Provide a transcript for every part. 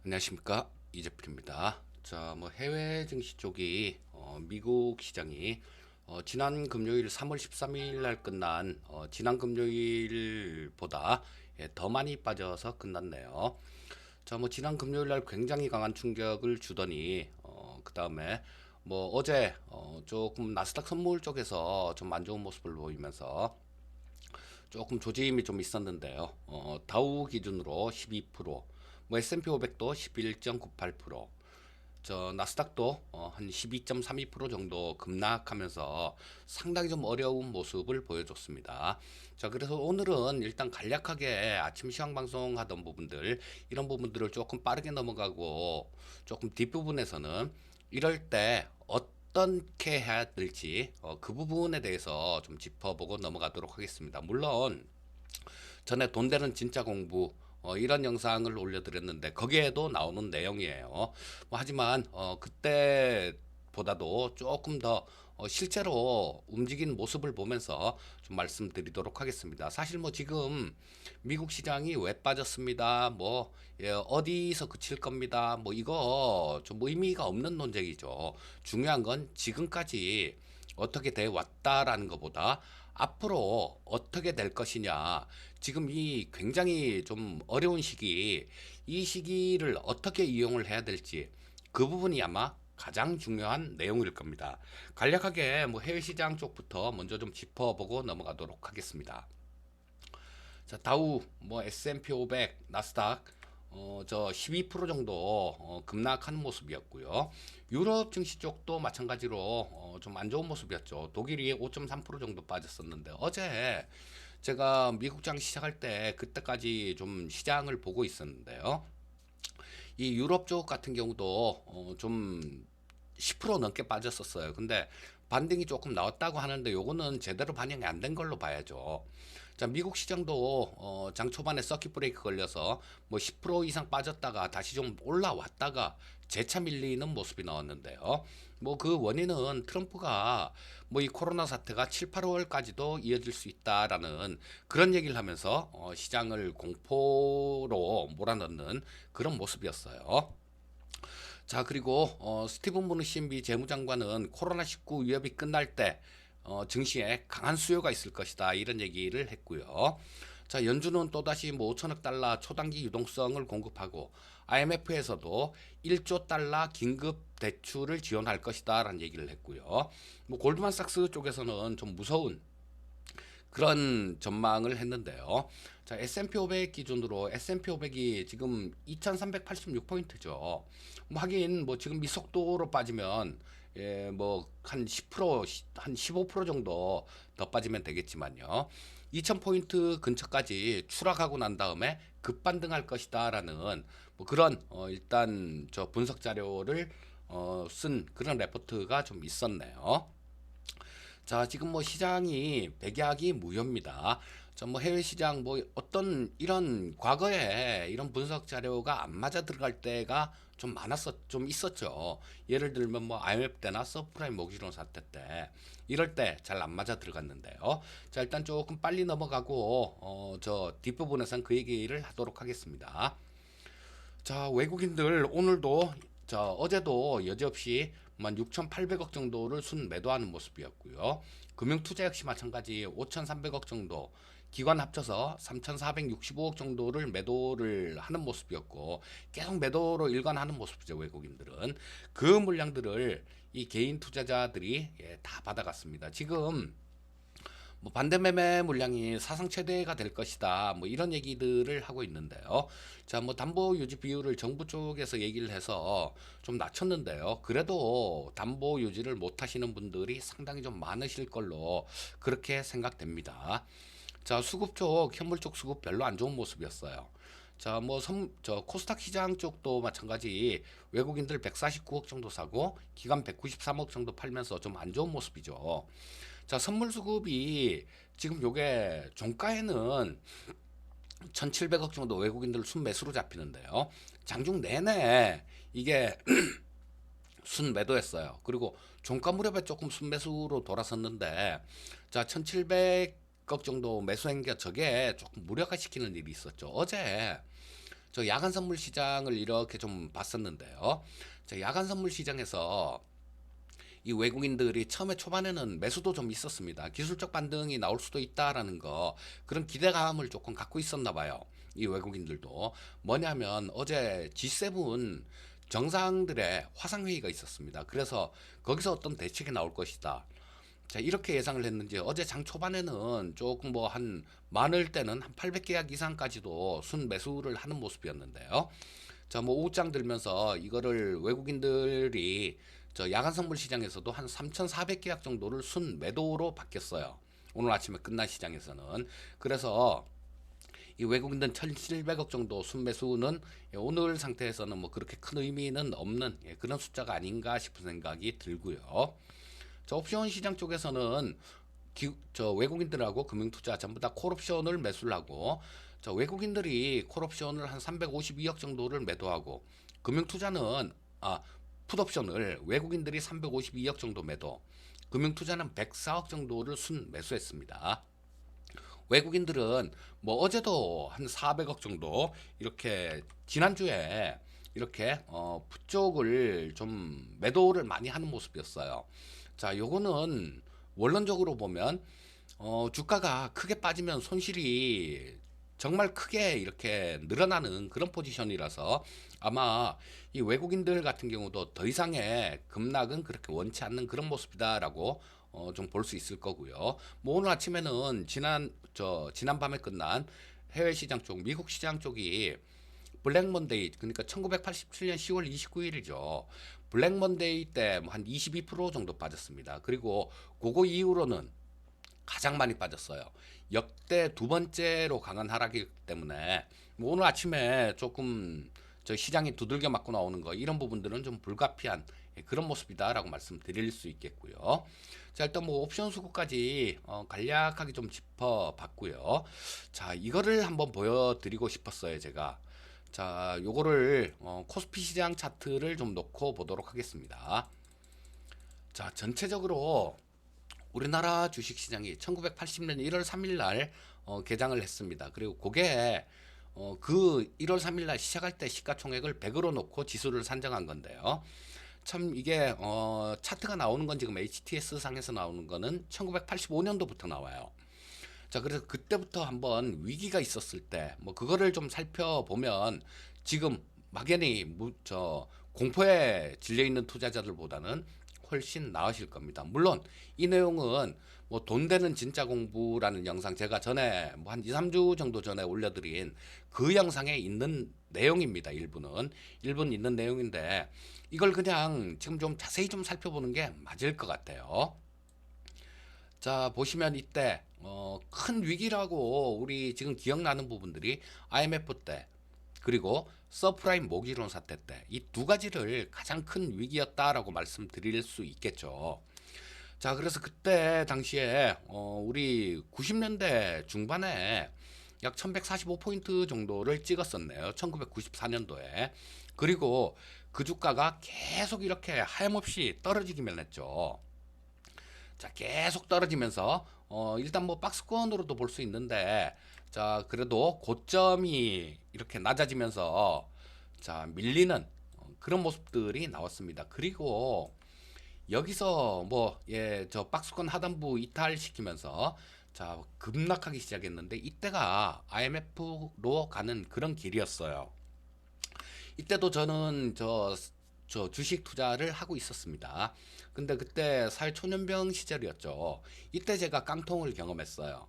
안녕하십니까, 이재필입니다. 자, 뭐 해외 증시 쪽이 미국 시장이 지난 금요일 3월 13일 날 끝난 지난 금요일보다 더 많이 빠져서 끝났네요. 자, 뭐 지난 금요일 날 굉장히 강한 충격을 주더니 그 다음에 뭐 어제 조금 나스닥 선물 쪽에서 좀 안 좋은 모습을 보이면서 조금 조짐이 좀 있었는데요. 다우 기준으로 12%, 뭐 S&P 500도 11.98%, 저 나스닥도 한 12.32% 정도 급락하면서 상당히 좀 어려운 모습을 보여줬습니다. 자, 그래서 오늘은 일단 간략하게 아침 시황 방송하던 부분들, 이런 부분들을 조금 빠르게 넘어가고 조금 뒷부분에서는 이럴 때 어떻게 해야 될지 그 부분에 대해서 좀 짚어보고 넘어가도록 하겠습니다. 물론 전에 돈 되는 진짜 공부 이런 영상을 올려드렸는데 거기에도 나오는 내용이에요. 하지만 그때보다도 조금 더 실제로 움직인 모습을 보면서 좀 말씀드리도록 하겠습니다. 사실 뭐 지금 미국 시장이 왜 빠졌습니다. 뭐 어디서 그칠 겁니다. 뭐 이거 좀 의미가 없는 논쟁이죠. 중요한 건 지금까지 어떻게 돼 왔다라는 것보다 앞으로 어떻게 될 것이냐. 지금 이 굉장히 좀 어려운 시기, 이 시기를 어떻게 이용을 해야 될지 그 부분이 아마 가장 중요한 내용일 겁니다. 간략하게 뭐 해외 시장 쪽부터 먼저 좀 짚어보고 넘어가도록 하겠습니다. 자, 다우, 뭐 S&P 500, 나스닥 저 12% 정도 급락하는 모습이었고요. 유럽 증시 쪽도 마찬가지로 좀 안 좋은 모습이었죠. 독일이 5.3% 정도 빠졌었는데 어제 제가 미국 장 시작할 때 그때까지 좀 시장을 보고 있었는데요. 이 유럽 쪽 같은 경우도 좀 10% 넘게 빠졌었어요. 근데 반등이 조금 나왔다고 하는데 요거는 제대로 반영이 안 된 걸로 봐야죠. 자, 미국 시장도 장 초반에 서킷 브레이크 걸려서 뭐 10% 이상 빠졌다가 다시 좀 올라왔다가 재차 밀리는 모습이 나왔는데요. 뭐 그 원인은 트럼프가 뭐 이 코로나 사태가 7, 8월까지도 이어질 수 있다라는 그런 얘기를 하면서 시장을 공포로 몰아넣는 그런 모습이었어요. 자, 그리고 스티븐 무누신 미 재무장관은 코로나19 위협이 끝날 때 증시에 강한 수요가 있을 것이다 이런 얘기를 했고요. 자, 연준은 또다시 뭐 5천억 달러 초단기 유동성을 공급하고 IMF에서도 1조 달러 긴급 대출을 지원할 것이다라는 얘기를 했고요. 뭐 골드만삭스 쪽에서는 좀 무서운 그런 전망을 했는데요. 자, S&P 500 기준으로 S&P 500이 지금 2386포인트죠. 뭐 하긴 뭐 지금 이 속도로 빠지면 뭐 한 10%, 한 15% 정도 더 빠지면 되겠지만요. 2000포인트 근처까지 추락하고 난 다음에 급반등할 것이다라는 뭐 그런 일단 저 분석 자료를 쓴 그런 레포트가 좀 있었네요. 자, 지금 뭐 시장이 백약이 무효입니다. 저 뭐 해외 시장 뭐 어떤 이런 과거에 이런 분석 자료가 안 맞아 들어갈 때가 좀 있었죠. 예를 들면 뭐 IMF 때나 서프라임 모기지론 사태 때 이럴 때 잘 안 맞아 들어갔는데요. 자, 일단 조금 빨리 넘어가고 저 뒷부분에선 그 얘기를 하도록 하겠습니다. 자, 외국인들 오늘도 어제도 여지없이 16,800억 정도를 순 매도하는 모습이었고요. 금융투자 역시 마찬가지 5,300억 정도, 기관 합쳐서 3,465억 정도를 매도를 하는 모습이었고 계속 매도로 일관하는 모습이죠. 외국인들은 그 물량들을 이 개인 투자자들이 다 받아갔습니다. 지금 뭐 반대 매매 물량이 사상 최대가 될 것이다. 뭐 이런 얘기들을 하고 있는데요. 자, 뭐 담보 유지 비율을 정부 쪽에서 얘기를 해서 좀 낮췄는데요. 그래도 담보 유지를 못 하시는 분들이 상당히 좀 많으실 걸로 그렇게 생각됩니다. 자, 수급 쪽, 현물 쪽 수급 별로 안 좋은 모습이었어요. 자, 뭐, 코스닥 시장 쪽도 마찬가지 외국인들 149억 정도 사고, 기관 193억 정도 팔면서 좀 안 좋은 모습이죠. 자, 선물 수급이 지금 요게 종가에는 1,700억 정도 외국인들 순매수로 잡히는데요. 장중 내내 이게 순매도했어요. 그리고 종가 무렵에 조금 순매수로 돌아섰는데, 자, 1,700억 정도 매수한 게 저게 조금 무력화시키는 일이 있었죠. 어제 저 야간 선물 시장을 이렇게 좀 봤었는데요. 자, 야간 선물 시장에서 이 외국인들이 처음에 초반에는 매수도 좀 있었습니다. 기술적 반등이 나올 수도 있다라는 거, 그런 기대감을 조금 갖고 있었나 봐요. 이 외국인들도 뭐냐면 어제 G7 정상들의 화상회의가 있었습니다. 그래서 거기서 어떤 대책이 나올 것이다. 자, 이렇게 예상을 했는지 어제 장 초반에는 조금 뭐 한 많을 때는 한 800계약 이상까지도 순 매수를 하는 모습이었는데요. 자, 뭐 오후장 들면서 이거를 외국인들이 저 야간 선물 시장에서도 한 3,400계약 정도를 순 매도로 바뀌었어요. 오늘 아침에 끝난 시장에서는. 그래서 이 외국인들 1,700억 정도 순매수는 오늘 상태에서는 뭐 그렇게 큰 의미는 없는 그런 숫자가 아닌가 싶은 생각이 들고요. 저 옵션 시장 쪽에서는 저 외국인들하고 금융투자 전부 다 콜옵션을 매수를 하고, 저 외국인들이 콜옵션을 한 352억 정도를 매도하고, 금융투자는 풋옵션을 외국인들이 352억 정도 매도, 금융투자는 104억 정도를 순 매수했습니다. 외국인들은 뭐 어제도 한 400억 정도 이렇게 지난주에 이렇게 풋 쪽을 좀 매도를 많이 하는 모습이었어요. 자, 요거는 원론적으로 보면 주가가 크게 빠지면 손실이 정말 크게 이렇게 늘어나는 그런 포지션이라서 아마 이 외국인들 같은 경우도 더 이상의 급락은 그렇게 원치 않는 그런 모습이다라고 좀 볼 수 있을 거고요. 뭐 오늘 아침에는 지난 밤에 끝난 해외 시장 쪽, 미국 시장 쪽이 블랙 먼데이, 그러니까 1987년 10월 29일이죠. 블랙 먼데이 때 뭐 한 22% 정도 빠졌습니다. 그리고 그거 이후로는 가장 많이 빠졌어요. 역대 두 번째로 강한 하락이기 때문에 뭐 오늘 아침에 조금 저 시장이 두들겨 맞고 나오는 거, 이런 부분들은 좀 불가피한 그런 모습이다라고 말씀드릴 수 있겠고요. 자, 일단 뭐 옵션 수급까지 간략하게 좀 짚어봤고요. 자, 이거를 한번 보여드리고 싶었어요, 제가. 자, 요거를 코스피 시장 차트를 좀 놓고 보도록 하겠습니다. 자, 전체적으로 우리나라 주식시장이 1980년 1월 3일 날 개장을 했습니다. 그리고 그게 그 1월 3일 날 시작할 때 시가총액을 100으로 놓고 지수를 산정한 건데요. 참 이게 차트가 나오는 건 지금 HTS 상에서 나오는 거는 1985년도부터 나와요. 자, 그래서 그때부터 한번 위기가 있었을 때 뭐 그거를 좀 살펴보면 지금 막연히 공포에 질려 있는 투자자들보다는 훨씬 나으실 겁니다. 물론 이 내용은 뭐 돈 되는 진짜 공부라는 영상, 제가 전에 뭐 한 2, 3주 정도 전에 올려드린 그 영상에 있는 내용입니다. 일부는 있는 내용인데 이걸 그냥 지금 좀 자세히 좀 살펴보는 게 맞을 것 같아요. 자, 보시면 이때 큰 위기라고 우리 지금 기억나는 부분들이 IMF 때, 그리고 서프라임 모기론 사태 때, 이 두 가지를 가장 큰 위기였다라고 말씀드릴 수 있겠죠. 자, 그래서 그때 당시에 우리 90년대 중반에 약 1145포인트 정도를 찍었었네요. 1994년도에. 그리고 그 주가가 계속 이렇게 하염없이 떨어지기만 했죠. 자, 계속 떨어지면서 일단 뭐 박스권으로도 볼 수 있는데, 자, 그래도 고점이 이렇게 낮아지면서 자, 밀리는 그런 모습들이 나왔습니다. 그리고 여기서 뭐 저 박스권 하단부 이탈시키면서 자, 급락하기 시작했는데 이때가 IMF로 가는 그런 길이었어요. 이때도 저는 저 주식 투자를 하고 있었습니다. 근데 그때 사회초년병 시절이었죠. 이때 제가 깡통을 경험했어요.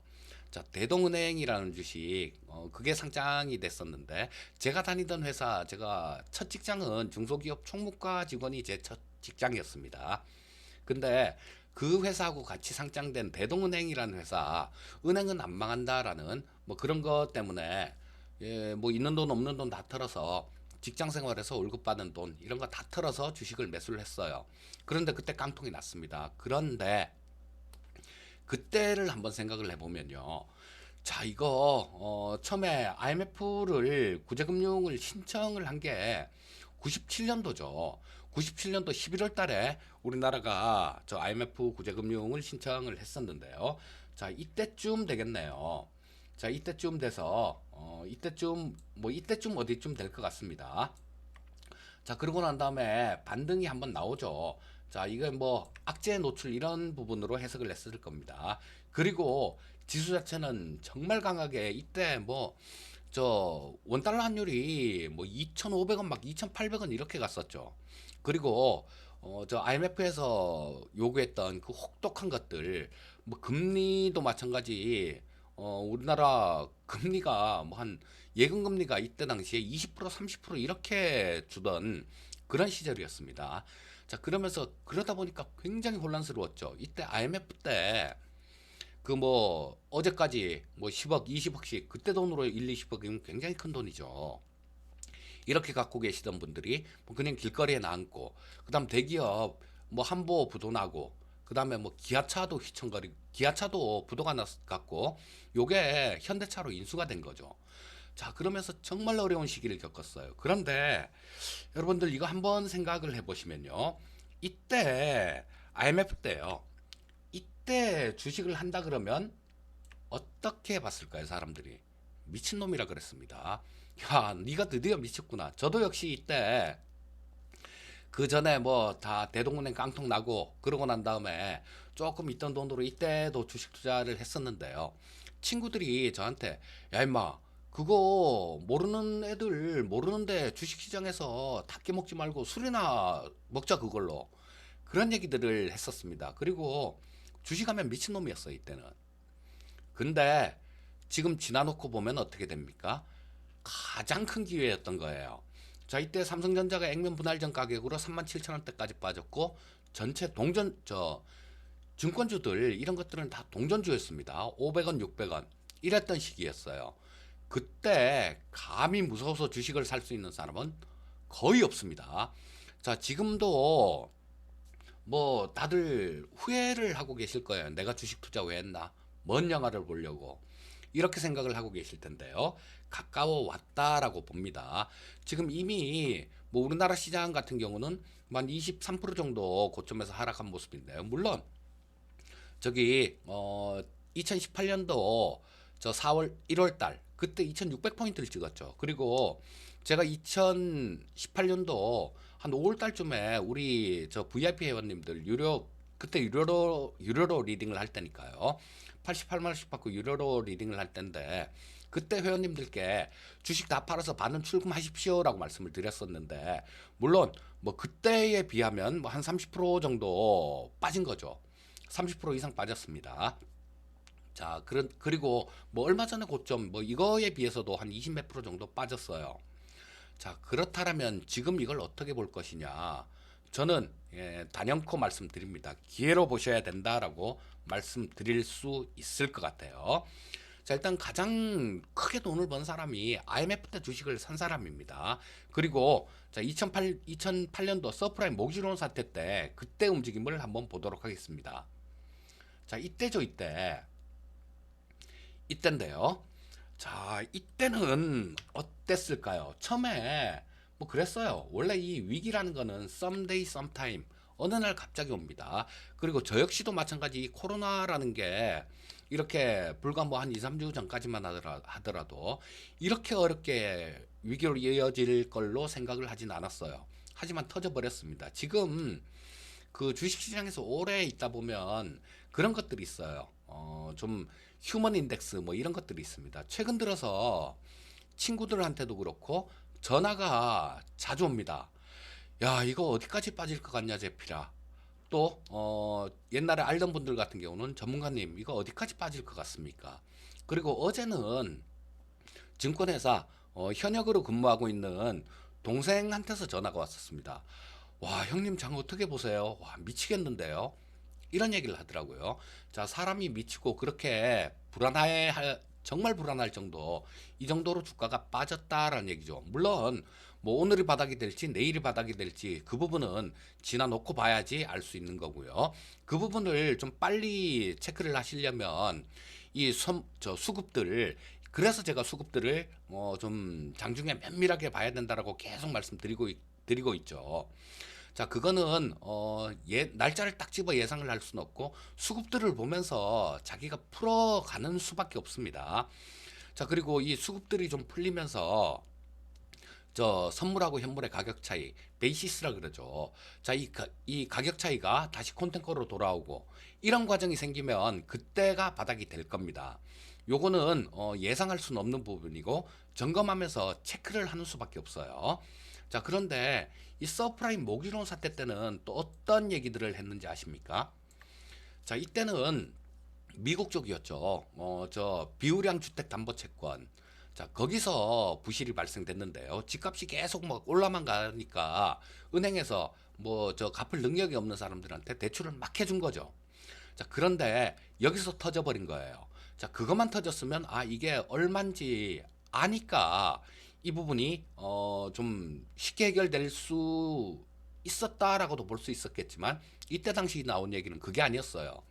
자, 대동은행이라는 주식, 그게 상장이 됐었는데, 제가 다니던 회사, 제가 첫 직장은 중소기업 총무과 직원이 제 첫 직장이었습니다. 근데 그 회사하고 같이 상장된 대동은행이라는 회사, 은행은 안 망한다라는 뭐 그런 것 때문에 뭐 있는 돈 없는 돈 다 털어서 직장 생활에서 월급 받는 돈 이런 거 다 털어서 주식을 매수를 했어요. 그런데 그때 깡통이 났습니다. 그런데 그때를 한번 생각을 해보면요. 자, 이거 처음에 IMF를 구제금융을 신청을 한 게 97년도죠. 97년도 11월 달에 우리나라가 저 IMF 구제금융을 신청을 했었는데요. 자, 이때쯤 되겠네요. 자, 이때쯤 돼서 이때쯤 어디쯤 될 것 같습니다. 자, 그러고 난 다음에 반등이 한번 나오죠. 자, 이게 뭐 악재 노출 이런 부분으로 해석을 했을 겁니다. 그리고 지수 자체는 정말 강하게 이때 뭐 저 원달러 환율이 뭐 2,500원 막 2,800원 이렇게 갔었죠. 그리고 저 IMF에서 요구했던 그 혹독한 것들 뭐 금리도 마찬가지 우리나라 금리가 뭐 한 예금 금리가 이때 당시에 20% 30% 이렇게 주던 그런 시절이었습니다. 자, 그러면서 그러다 보니까 굉장히 혼란스러웠죠. 이때 IMF 때 그 뭐 어제까지 뭐 10억, 20억씩 그때 돈으로 1, 20억이면 굉장히 큰 돈이죠. 이렇게 갖고 계시던 분들이 뭐 그냥 길거리에 나앉고 그다음 대기업 뭐 한보 부도나고 그다음에 뭐 기아차도 휘청거리고 기아차도 부도가 났갖고 요게 현대차로 인수가 된 거죠. 자, 그러면서 정말 어려운 시기를 겪었어요. 그런데 여러분들 이거 한번 생각을 해보시면요. 이때 IMF 때요. 이때 주식을 한다 그러면 어떻게 봤을까요, 사람들이? 미친놈이라 그랬습니다. 야, 네가 드디어 미쳤구나. 저도 역시 이때 그 전에 뭐 다 대동은행 깡통 나고 그러고 난 다음에 조금 있던 돈으로 이때도 주식 투자를 했었는데요. 친구들이 저한테 야 임마 그거 모르는 애들 모르는데 주식시장에서 닭게 먹지 말고 술이나 먹자 그걸로 그런 얘기들을 했었습니다. 그리고 주식하면 미친놈이었어요 이때는. 근데 지금 지나놓고 보면 어떻게 됩니까? 가장 큰 기회였던 거예요. 자, 이때 삼성전자가 액면 분할전 가격으로 37,000원대까지 빠졌고 전체 동전 증권주들 이런 것들은 다 동전주였습니다. 500원, 600원 이랬던 시기였어요. 그때 감히 무서워서 주식을 살 수 있는 사람은 거의 없습니다. 자, 지금도 뭐 다들 후회를 하고 계실 거예요. 내가 주식 투자 왜 했나? 먼 영화를 보려고. 이렇게 생각을 하고 계실 텐데요. 가까워 왔다라고 봅니다. 지금 이미 뭐 우리나라 시장 같은 경우는 한 23% 정도 고점에서 하락한 모습인데요. 물론 저기 2018년도 저 4월 1월 달 그때 2600포인트를 찍었죠. 그리고 제가 2018년도 한 5월 달쯤에 우리 저 VIP 회원님들 그때 유료로 리딩을 할 때니까요. 88만 원씩 받고 유료로 리딩을 할 때인데 그때 회원님들께 주식 다 팔아서 반은 출금하십시오라고 말씀을 드렸었는데 물론 뭐 그때에 비하면 뭐 한 30% 정도 빠진 거죠. 30% 이상 빠졌습니다. 자, 그리고 뭐 얼마 전에 고점 뭐 이거에 비해서도 한 20 몇 프로 정도 빠졌어요. 자, 그렇다면 지금 이걸 어떻게 볼 것이냐? 저는 단연코 말씀드립니다. 기회로 보셔야 된다라고 말씀드릴 수 있을 것 같아요. 자, 일단 가장 크게 돈을 번 사람이 IMF 때 주식을 산 사람입니다. 그리고 자, 2008년도 서프라임 모기지론 사태 때 그때 움직임을 한번 보도록 하겠습니다. 자, 이때죠, 이때. 이때인데요. 자, 이때는 어땠을까요? 처음에 뭐 그랬어요. 원래 이 위기라는 거는 someday, sometime 어느 날 갑자기 옵니다. 그리고 저 역시도 마찬가지 이 코로나라는 게 이렇게 불과 뭐 한 2, 3주 전까지만 하더라도 이렇게 어렵게 위기로 이어질 걸로 생각을 하진 않았어요. 하지만 터져버렸습니다. 지금 그 주식시장에서 오래 있다 보면 그런 것들이 있어요. 좀 휴먼 인덱스 뭐 이런 것들이 있습니다. 최근 들어서 친구들한테도 그렇고 전화가 자주 옵니다. 야, 이거 어디까지 빠질 것 같냐, 제피라. 또 옛날에 알던 분들 같은 경우는 전문가님 이거 어디까지 빠질 것 같습니까? 그리고 어제는 증권회사 현역으로 근무하고 있는 동생한테서 전화가 왔었습니다. 와, 형님 장 어떻게 보세요? 와, 미치겠는데요? 이런 얘기를 하더라고요. 자, 사람이 미치고 그렇게 정말 불안할 정도, 이 정도로 주가가 빠졌다라는 얘기죠. 물론, 뭐 오늘이 바닥이 될지 내일이 바닥이 될지 그 부분은 지나놓고 봐야지 알 수 있는 거고요. 그 부분을 좀 빨리 체크를 하시려면 저 수급들 그래서 제가 수급들을 좀 장중에 면밀하게 봐야 된다라고 계속 드리고 있죠. 자, 그거는 날짜를 딱 집어 예상을 할 수는 없고 수급들을 보면서 자기가 풀어가는 수밖에 없습니다. 자, 그리고 이 수급들이 좀 풀리면서 저 선물하고 현물의 가격 차이, 베이시스라 그러죠. 자, 이 가격 차이가 다시 콘텐츠로 돌아오고 이런 과정이 생기면 그때가 바닥이 될 겁니다. 요거는 예상할 수는 없는 부분이고 점검하면서 체크를 하는 수밖에 없어요. 자, 그런데 이 서프라임 모기론 사태 때는 또 어떤 얘기들을 했는지 아십니까? 자, 이때는 미국 쪽이었죠. 저 비우량 주택 담보 채권. 자, 거기서 부실이 발생됐는데요. 집값이 계속 막 올라만 가니까 은행에서 뭐 저 갚을 능력이 없는 사람들한테 대출을 막 해준 거죠. 자, 그런데 여기서 터져버린 거예요. 자, 그것만 터졌으면 아, 이게 얼만지 아니까 이 부분이 좀 쉽게 해결될 수 있었다라고도 볼 수 있었겠지만 이때 당시 나온 얘기는 그게 아니었어요.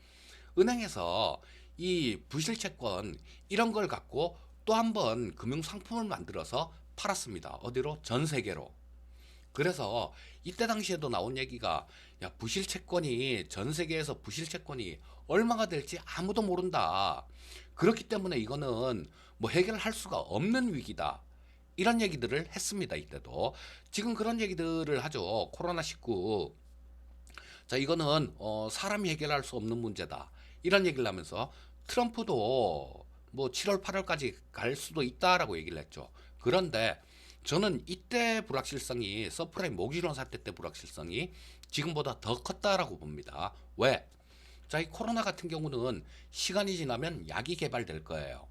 은행에서 이 부실 채권 이런 걸 갖고 또 한 번 금융 상품을 만들어서 팔았습니다. 어디로? 전 세계로. 그래서 이때 당시에도 나온 얘기가 야, 부실 채권이 전 세계에서 부실 채권이 얼마가 될지 아무도 모른다. 그렇기 때문에 이거는 뭐 해결할 수가 없는 위기다. 이런 얘기들을 했습니다. 이때도. 지금 그런 얘기들을 하죠. 코로나19. 자, 이거는 사람이 해결할 수 없는 문제다. 이런 얘기를 하면서 트럼프도 뭐 7월, 8월까지 갈 수도 있다라고 얘기를 했죠. 그런데 저는 이때 불확실성이 서프라임 모기론 사태 때 불확실성이 지금보다 더 컸다라고 봅니다. 왜? 자, 이 코로나 같은 경우는 시간이 지나면 약이 개발될 거예요.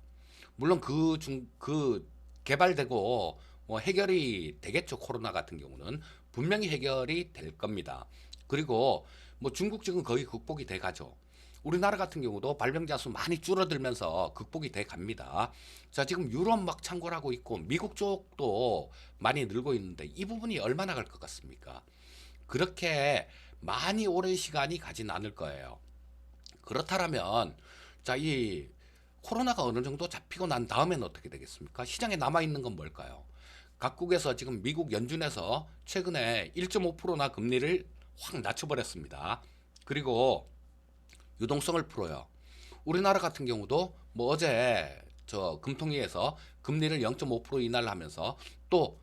물론 그 개발되고 뭐 해결이 되겠죠. 코로나 같은 경우는 분명히 해결이 될 겁니다. 그리고 뭐 중국 지금 거의 극복이 돼 가죠. 우리나라 같은 경우도 발병자 수 많이 줄어들면서 극복이 돼 갑니다. 자, 지금 유럽 막 창궐하고 있고 미국 쪽도 많이 늘고 있는데 이 부분이 얼마나 갈 것 같습니까? 그렇게 많이 오랜 시간이 가진 않을 거예요. 그렇다면 자, 이 코로나가 어느 정도 잡히고 난 다음에는 어떻게 되겠습니까? 시장에 남아 있는 건 뭘까요? 각국에서 지금 미국 연준에서 최근에 1.5%나 금리를 확 낮춰버렸습니다. 그리고 유동성을 풀어요. 우리나라 같은 경우도 뭐 어제 저 금통위에서 금리를 0.5% 인하를 하면서 또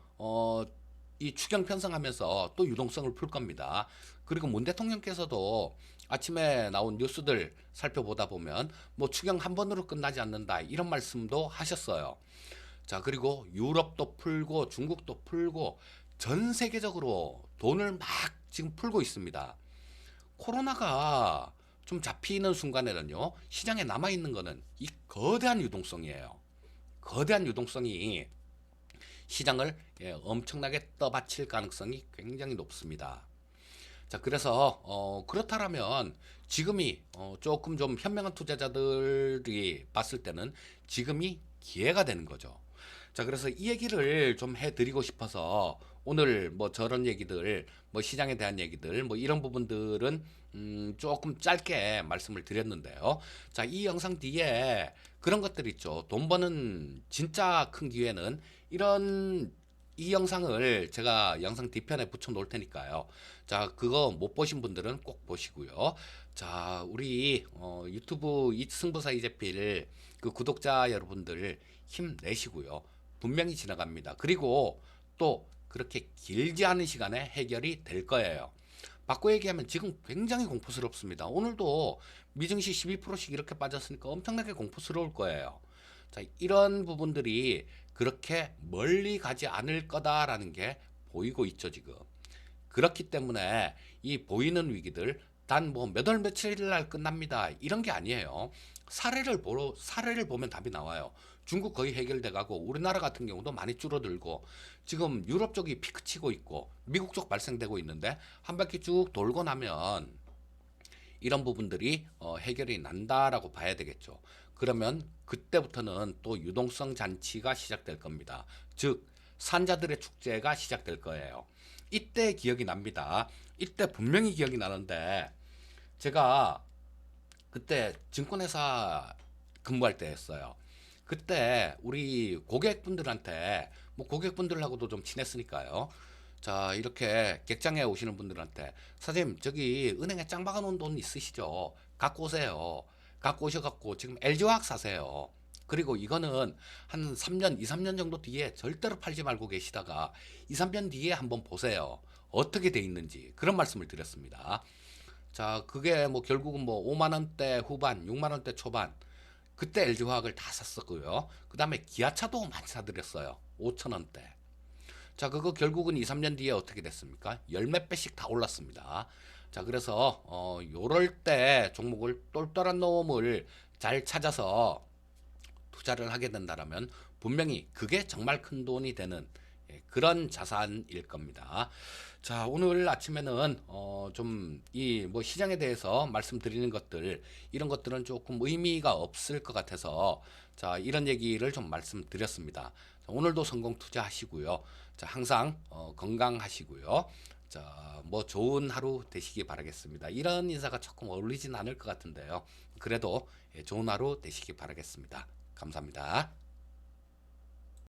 이 추경 편성하면서 또 유동성을 풀 겁니다. 그리고 문 대통령께서도 아침에 나온 뉴스들 살펴보다 보면 뭐 추경 한 번으로 끝나지 않는다 이런 말씀도 하셨어요. 자, 그리고 유럽도 풀고 중국도 풀고 전 세계적으로 돈을 막 지금 풀고 있습니다. 코로나가 좀 잡히는 순간에는요, 시장에 남아있는 거는 이 거대한 유동성이에요. 거대한 유동성이 시장을 엄청나게 떠받칠 가능성이 굉장히 높습니다. 자, 그래서 그렇다면 지금이 조금 좀 현명한 투자자들이 봤을 때는 지금이 기회가 되는 거죠. 자, 그래서 이 얘기를 좀 해드리고 싶어서 오늘 뭐 저런 얘기들, 뭐 시장에 대한 얘기들, 뭐 이런 부분들은 조금 짧게 말씀을 드렸는데요. 자, 이 영상 뒤에 그런 것들 있죠. 돈 버는 진짜 큰 기회는 이런 이 영상을 제가 영상 뒤편에 붙여 놓을 테니까요. 자, 그거 못 보신 분들은 꼭 보시고요. 자, 우리 유튜브 승부사 이재필 그 구독자 여러분들 힘내시고요. 분명히 지나갑니다. 그리고 또 그렇게 길지 않은 시간에 해결이 될 거예요. 바꿔 얘기하면 지금 굉장히 공포스럽습니다. 오늘도 미증시 12%씩 이렇게 빠졌으니까 엄청나게 공포스러울 거예요. 자, 이런 부분들이 그렇게 멀리 가지 않을 거다라는 게 보이고 있죠, 지금. 그렇기 때문에 이 보이는 위기들 단 뭐 몇 월 며칠 날 끝납니다. 이런 게 아니에요. 사례를 보면 답이 나와요. 중국 거의 해결돼 가고 우리나라 같은 경우도 많이 줄어들고 지금 유럽 쪽이 피크 치고 있고 미국 쪽 발생되고 있는데 한 바퀴 쭉 돌고 나면 이런 부분들이 해결이 난다라고 봐야 되겠죠. 그러면 그때부터는 또 유동성 잔치가 시작될 겁니다. 즉 산자들의 축제가 시작될 거예요. 이때 기억이 납니다. 이때 분명히 기억이 나는데 제가 그때 증권회사 근무할 때 했어요. 그때 우리 고객분들한테 뭐 고객분들하고도 좀 친했으니까요. 자, 이렇게 객장에 오시는 분들한테 사장님 저기 은행에 짱 박아놓은 돈 있으시죠? 갖고 오세요. 갖고 오셔갖고 지금 LG화학 사세요. 그리고 이거는 한 3년, 2, 3년 정도 뒤에 절대로 팔지 말고 계시다가 2, 3년 뒤에 한번 보세요. 어떻게 돼 있는지. 그런 말씀을 드렸습니다. 자, 그게 뭐 결국은 뭐 5만 원대 후반, 6만 원대 초반. 그때 LG화학을 다 샀었고요. 그다음에 기아차도 많이 사드렸어요. 5천 원대. 자, 그거 결국은 2, 3년 뒤에 어떻게 됐습니까? 열 몇 배씩 다 올랐습니다. 자, 그래서 요럴 때 종목을 똘똘한 놈을 잘 찾아서 투자를 하게 된다라면 분명히 그게 정말 큰 돈이 되는 그런 자산일 겁니다. 자, 오늘 아침에는 좀 이 뭐 시장에 대해서 말씀드리는 것들 이런 것들은 조금 의미가 없을 것 같아서 자, 이런 얘기를 좀 말씀드렸습니다. 자, 오늘도 성공 투자하시고요. 자, 항상 건강하시고요. 자, 뭐 좋은 하루 되시기 바라겠습니다. 이런 인사가 조금 어울리진 않을 것 같은데요. 그래도 좋은 하루 되시기 바라겠습니다. 감사합니다.